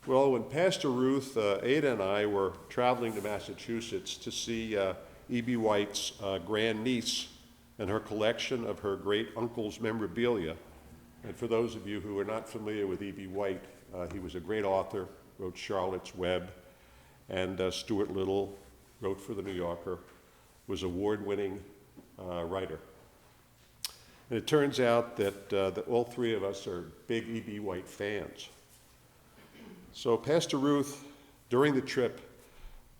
Well, when Pastor Ruth, Ada, and I were traveling to Massachusetts to see E.B. White's grandniece and her collection of her great uncle's memorabilia, and for those of you who are not familiar with E.B. White, he was a great author, wrote Charlotte's Web, and Stuart Little, wrote for The New Yorker, was an award-winning writer. And it turns out that all three of us are big E.B. White fans. So Pastor Ruth, during the trip,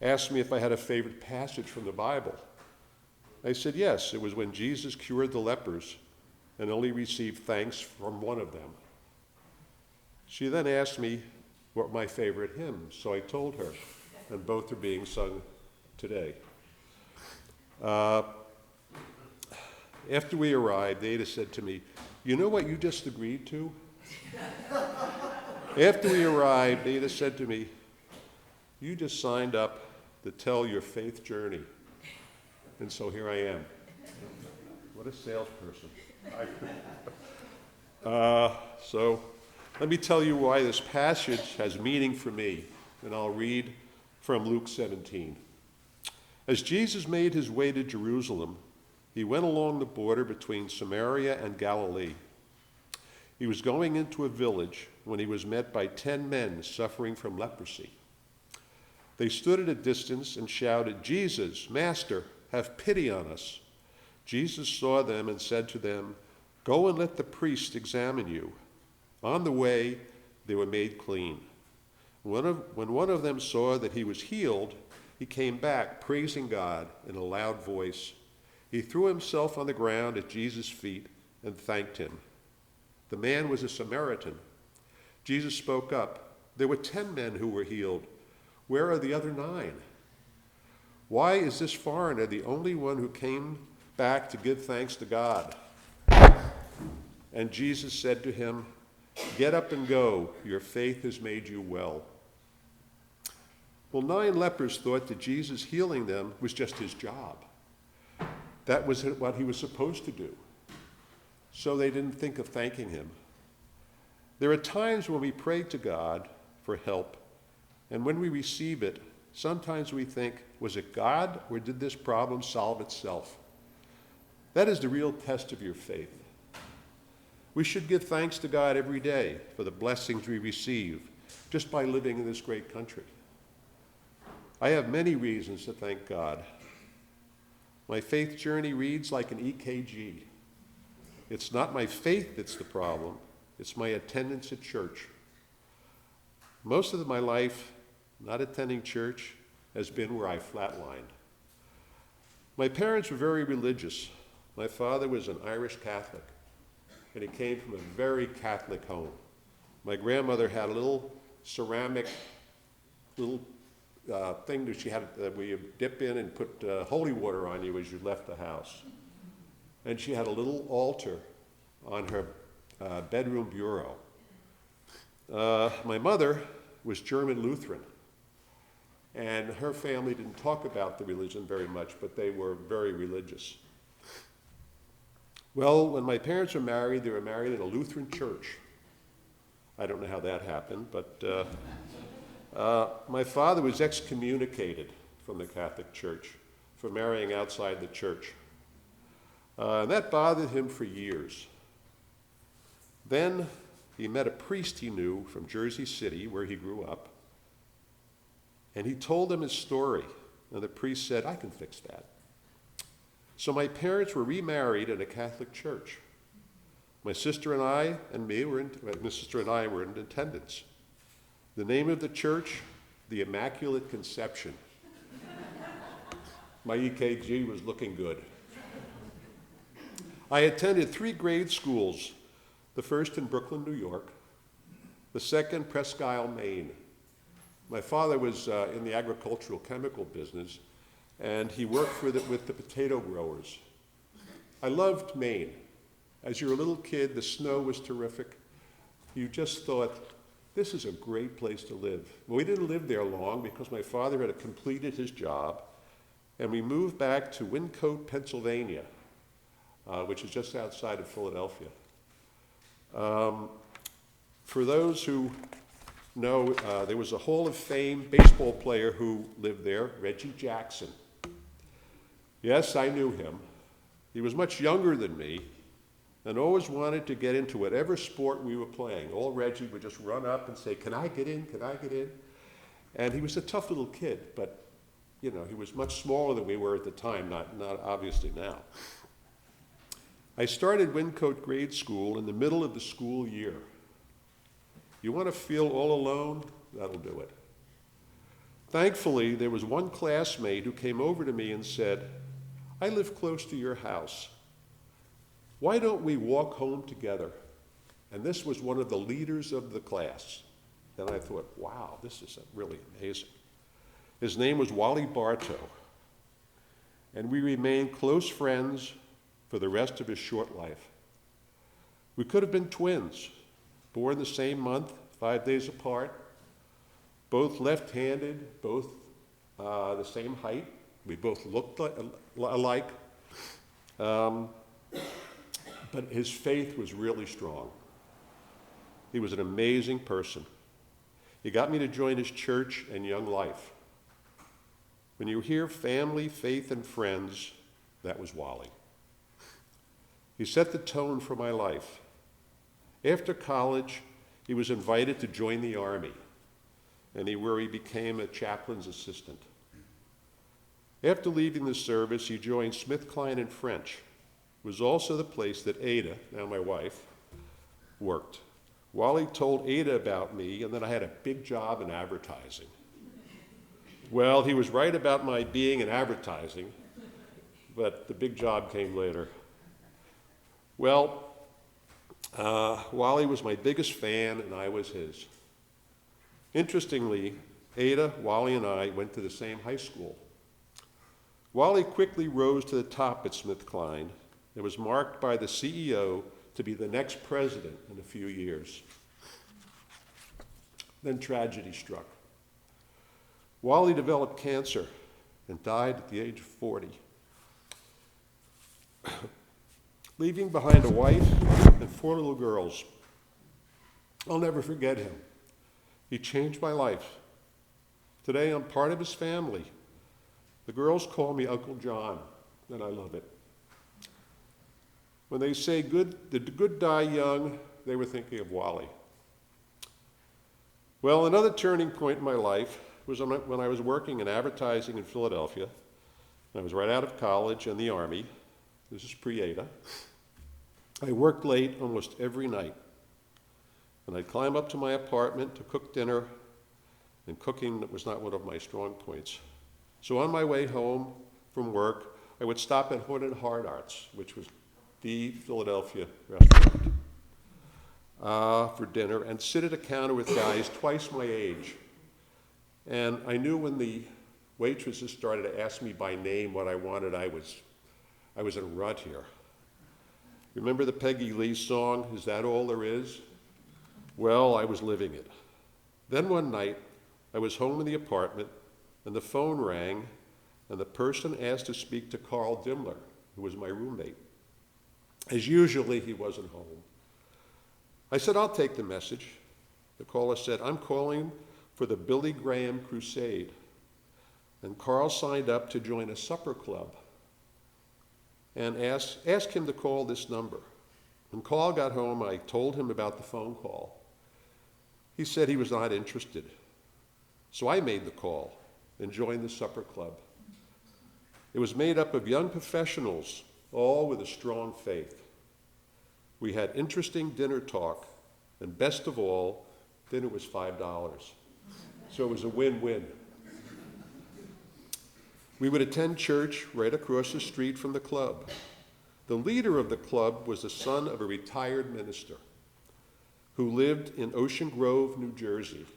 asked me if I had a favorite passage from the Bible. I said yes. It was when Jesus cured the lepers and only received thanks from one of them. She then asked me what my favorite hymns, so I told her, and both are being sung today. After we arrived, Ada said to me, "You know what you just agreed to?" After we arrived, Ada said to me, "You just signed up to tell your faith journey." And so here I am. What a salesperson. So let me tell you why this passage has meaning for me, and I'll read from Luke 17. As Jesus made his way to Jerusalem, he went along the border between Samaria and Galilee. He was going into a village when he was met by 10 men suffering from leprosy. They stood at a distance and shouted, "Jesus, Master, have pity on us." Jesus saw them and said to them, "Go and let the priest examine you." On the way, they were made clean. When one of them saw that he was healed, he came back, praising God in a loud voice. He threw himself on the ground at Jesus' feet and thanked him. The man was a Samaritan. Jesus spoke up. "There were 10 men who were healed. Where are the other 9? Why is this foreigner the only one who came back to give thanks to God?" And Jesus said to him, "Get up and go. Your faith has made you well." Well, 9 lepers thought that Jesus healing them was just his job. That was what he was supposed to do. So they didn't think of thanking him. There are times when we pray to God for help, and when we receive it, sometimes we think, was it God, or did this problem solve itself? That is the real test of your faith. We should give thanks to God every day for the blessings we receive just by living in this great country. I have many reasons to thank God. My faith journey reads like an EKG. It's not my faith that's the problem, it's my attendance at church. Most of my life, not attending church, has been where I flatlined. My parents were very religious. My father was an Irish Catholic, and he came from a very Catholic home. My grandmother had a little ceramic, thing that she had where you dip in and put holy water on you as you left the house. And she had a little altar on her bedroom bureau. My mother was German Lutheran, and her family didn't talk about the religion very much, but they were very religious. Well, when my parents were married, they were married in a Lutheran church. I don't know how that happened, but my father was excommunicated from the Catholic Church for marrying outside the church. And that bothered him for years. Then he met a priest he knew from Jersey City, where he grew up, and he told him his story. And the priest said, "I can fix that." So my parents were remarried in a Catholic church. My sister and I were in attendance. The name of the church, the Immaculate Conception. My EKG was looking good. I attended 3 grade schools, the first in Brooklyn, New York, the second Presque Isle, Maine. My father was in the agricultural chemical business, and he worked with the potato growers. I loved Maine. As you're a little kid, the snow was terrific. You just thought, this is a great place to live. Well, we didn't live there long because my father had completed his job, and we moved back to Wyncote, Pennsylvania, which is just outside of Philadelphia. For those who know, there was a Hall of Fame baseball player who lived there, Reggie Jackson. Yes, I knew him. He was much younger than me and always wanted to get into whatever sport we were playing. Old Reggie would just run up and say, "Can I get in? Can I get in?" And he was a tough little kid, but you know, he was much smaller than we were at the time, not obviously now. I started Wyncote grade school in the middle of the school year. You want to feel all alone? That'll do it. Thankfully, there was one classmate who came over to me and said, "I live close to your house. Why don't we walk home together?" And this was one of the leaders of the class. And I thought, wow, this is really amazing. His name was Wally Bartow. And we remained close friends for the rest of his short life. We could have been twins, born the same month, 5 days apart, both left-handed, both the same height. We both looked alike. But his faith was really strong. He was an amazing person. He got me to join his church and Young Life. When you hear family, faith, and friends, that was Wally. He set the tone for my life. After college, he was invited to join the Army, where he became a chaplain's assistant. After leaving the service, he joined SmithKline and French. It was also the place that Ada, now my wife, worked. Wally told Ada about me and that I had a big job in advertising. Well, he was right about my being in advertising, but the big job came later. Well, Wally was my biggest fan and I was his. Interestingly, Ada, Wally, and I went to the same high school. Wally quickly rose to the top at SmithKline and was marked by the CEO to be the next president in a few years. Then tragedy struck. Wally developed cancer and died at the age of 40, leaving behind a wife and 4 little girls. I'll never forget him. He changed my life. Today I'm part of his family. The girls call me Uncle John, and I love it. When they say the good die young, they were thinking of Wally. Well, another turning point in my life was when I was working in advertising in Philadelphia. I was right out of college and the Army. This is pre-Ada. I worked late almost every night. And I'd climb up to my apartment to cook dinner, and cooking was not one of my strong points. So on my way home from work, I would stop at Haunted Heart Arts, which was the Philadelphia restaurant, for dinner, and sit at a counter with guys twice my age. And I knew when the waitresses started to ask me by name what I wanted, I was in a rut here. Remember the Peggy Lee song, "Is That All There Is?" Well, I was living it. Then one night, I was home in the apartment, and the phone rang, and the person asked to speak to Carl Dimmler, who was my roommate. As usually, he wasn't home. I said, "I'll take the message." The caller said, "I'm calling for the Billy Graham Crusade." And Carl signed up to join a supper club and asked him to call this number. When Carl got home, I told him about the phone call. He said he was not interested. So I made the call and joined the supper club. It was made up of young professionals, all with a strong faith. We had interesting dinner talk, and best of all, dinner was $5. So it was a win-win. We would attend church right across the street from the club. The leader of the club was the son of a retired minister who lived in Ocean Grove, New Jersey.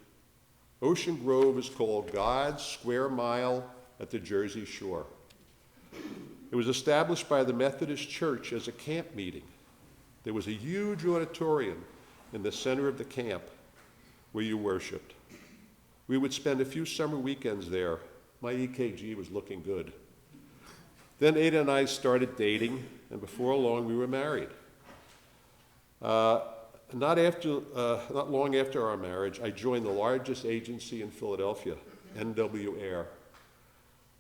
Ocean Grove is called God's square mile at the Jersey Shore. It was established by the Methodist Church as a camp meeting. There was a huge auditorium in the center of the camp where you worshiped. We would spend a few summer weekends there. My EKG was looking good. Then Ada and I started dating, and before long we were married. Not long after our marriage, I joined the largest agency in Philadelphia, NW Air.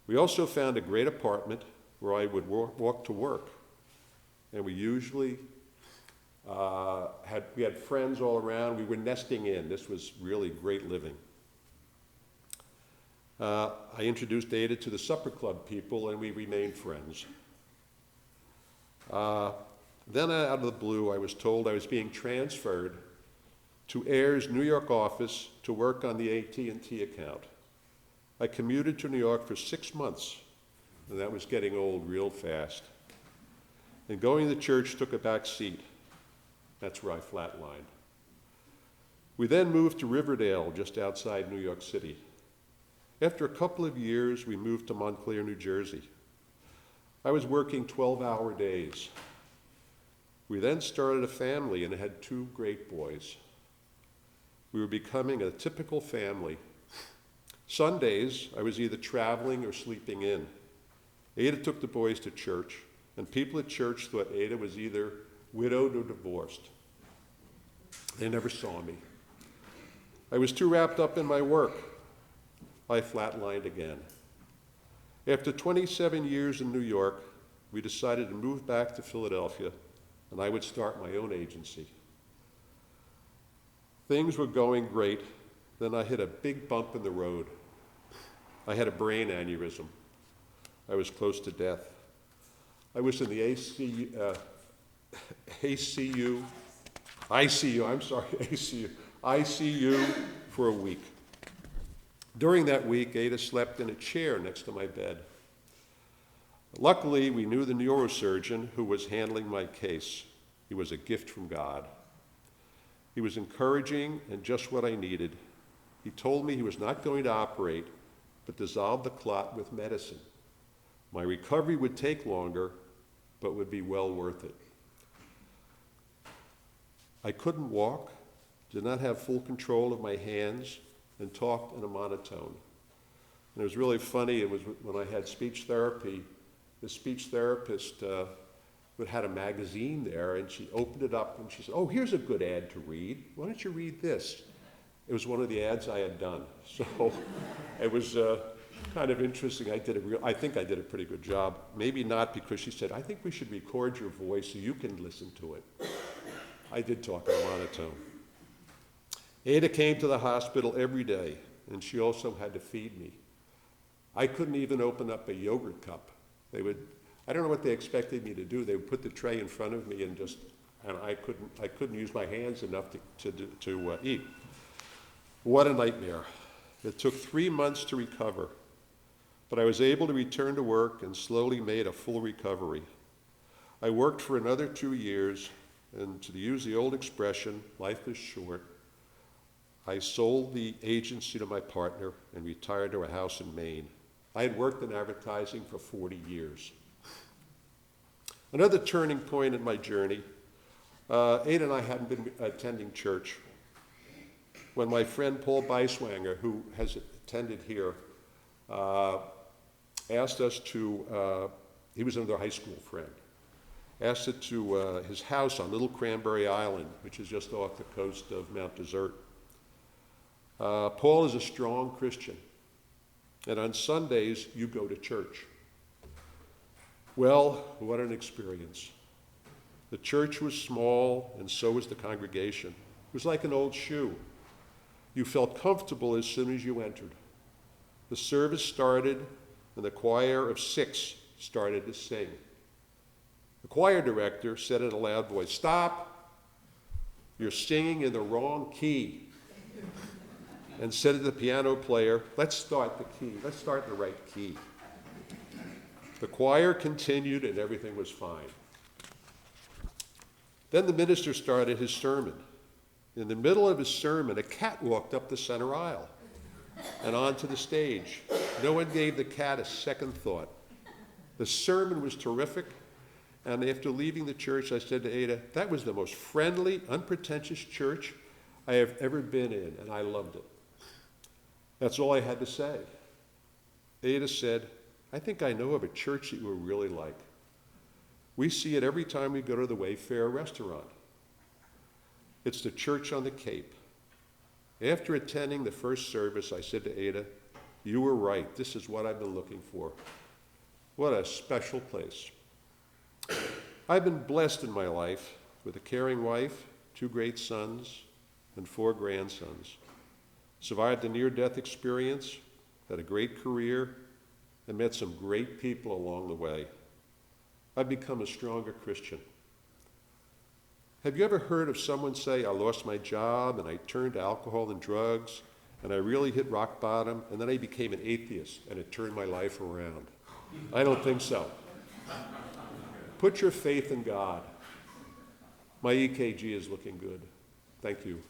We also found a great apartment where I would walk to work. And we usually we had friends all around. We were nesting in. This was really great living. I introduced Ada to the supper club people, and we remained friends. Then out of the blue, I was told I was being transferred to Air's New York office to work on the AT&T account. I commuted to New York for 6 months, and that was getting old real fast. And going to church took a back seat. That's where I flatlined. We then moved to Riverdale, just outside New York City. After a couple of years, we moved to Montclair, New Jersey. I was working 12-hour days. We then started a family and had 2 great boys. We were becoming a typical family. Sundays, I was either traveling or sleeping in. Ada took the boys to church, and people at church thought Ada was either widowed or divorced. They never saw me. I was too wrapped up in my work. I flatlined again. After 27 years in New York, we decided to move back to Philadelphia, and I would start my own agency. Things were going great. Then I hit a big bump in the road. I had a brain aneurysm. I was close to death. I was in the ICU for a week. During that week, Ada slept in a chair next to my bed. Luckily, we knew the neurosurgeon who was handling my case. He was a gift from God. He was encouraging and just what I needed. He told me he was not going to operate, but dissolve the clot with medicine. My recovery would take longer, but would be well worth it. I couldn't walk, did not have full control of my hands, and talked in a monotone. And it was really funny, it was when I had speech therapy, the speech therapist had a magazine there, and she opened it up, and she said, "Oh, here's a good ad to read. Why don't you read this?" It was one of the ads I had done. So it was kind of interesting. I think I did a pretty good job. Maybe not, because she said, "I think we should record your voice so you can listen to it." I did talk in a monotone. Ada came to the hospital every day, and she also had to feed me. I couldn't even open up a yogurt cup. I don't know what they expected me to do. They would put the tray in front of me and I couldn't use my hands enough to eat. What a nightmare. It took 3 months to recover, but I was able to return to work and slowly made a full recovery. I worked for another 2 years, and to use the old expression, life is short, I sold the agency to my partner and retired to a house in Maine. I had worked in advertising for 40 years. Another turning point in my journey, Ada and I hadn't been attending church. When my friend Paul Beiswanger, who has attended here, asked us to, he was another high school friend, asked it to his house on Little Cranberry Island, which is just off the coast of Mount Desert. Paul is a strong Christian, and on Sundays, you go to church. Well, what an experience. The church was small, and so was the congregation. It was like an old shoe. You felt comfortable as soon as you entered. The service started, and the choir of 6 started to sing. The choir director said in a loud voice, "Stop, you're singing in the wrong key." And said to the piano player, "Let's start the key, let's start the right key." The choir continued and everything was fine. Then the minister started his sermon. In the middle of his sermon, a cat walked up the center aisle and onto the stage. No one gave the cat a second thought. The sermon was terrific, and after leaving the church, I said to Ada, "That was the most friendly, unpretentious church I have ever been in, and I loved it." That's all I had to say. Ada said, "I think I know of a church that you will really like. We see it every time we go to the Wayfair restaurant." It's the church on the Cape. After attending the first service, I said to Ada, "You were right. This is what I've been looking for." What a special place. I've been blessed in my life with a caring wife, 2 great sons, and 4 grandsons. Survived a near-death experience, had a great career, and met some great people along the way. I've become a stronger Christian. Have you ever heard of someone say, "I lost my job and I turned to alcohol and drugs and I really hit rock bottom and then I became an atheist and it turned my life around"? I don't think so. Put your faith in God. My EKG is looking good. Thank you.